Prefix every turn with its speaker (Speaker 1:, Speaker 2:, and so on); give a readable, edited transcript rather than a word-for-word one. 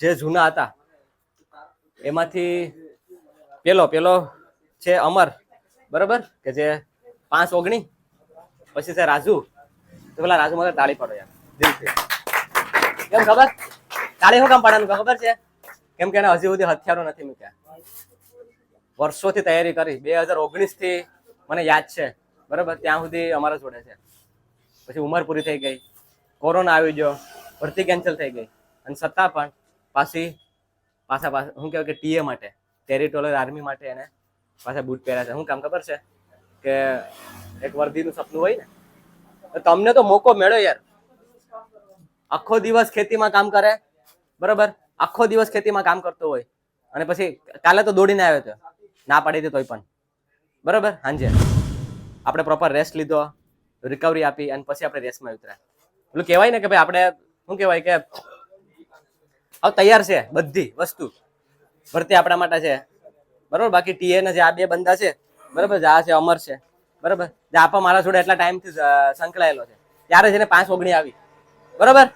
Speaker 1: જે જૂના હતા એમાંથી પેલો છે અમર, બરોબર, કે જે 5-19, પછી છે રાજુ. તો પેલા રાજુ માટે તાળી પાડો યાર દિલથી. કેમ ખબર? તાળી શું કામ પાડવાનું ખબર છે? કેમ કે એને હજી સુધી હથિયારો નથી મૂક્યા. વર્ષોથી તૈયારી કરી, 2019 થી મને યાદ છે, બરોબર, ત્યાં સુધી અમારા જોડે છે. પછી ઉંમર પૂરી થઈ ગઈ, કોરોના આવી ગયો, ભરતી કેન્સલ થઈ ગઈ, અને છતાં પણ પાછા શું કહેવાય કે ટીએ માટે, ટેરિટોરિયલ આર્મી માટે એને પાછા બૂટ પહેર્યા છે. શું કામ ખબર છે? કે એક વર્દીનું સપનું હોય ને, તો તમને તો મોકો મળ્યો યાર. આખો દિવસ ખેતીમાં કામ કરે, બરોબર, આખો દિવસ ખેતીમાં કામ કરતો હોય, અને પછી કાલે તો દોડીને આવ્યો હતો, ના પાડી હતી તોય પણ, બરોબર. હાંજે આપણે પ્રોપર રેસ્ટ લીધો, રિકવરી આપી, અને પછી આપણે રેસમાં ઉતર્યા. પેલું કહેવાય ને કે ભાઈ આપણે શું કહેવાય કે હવે તૈયાર છે બધી વસ્તુ, ભરતી આપણા માટે છે, બરોબર. બાકી ટીએ ને જે આ 2 બંદા છે, બરોબર, જે આ છે અમર છે, બરોબર, જે આપા મારા જોડે એટલા ટાઈમથી સંકળાયેલો છે, ત્યારે જ એને 5-19 આવી, બરોબર.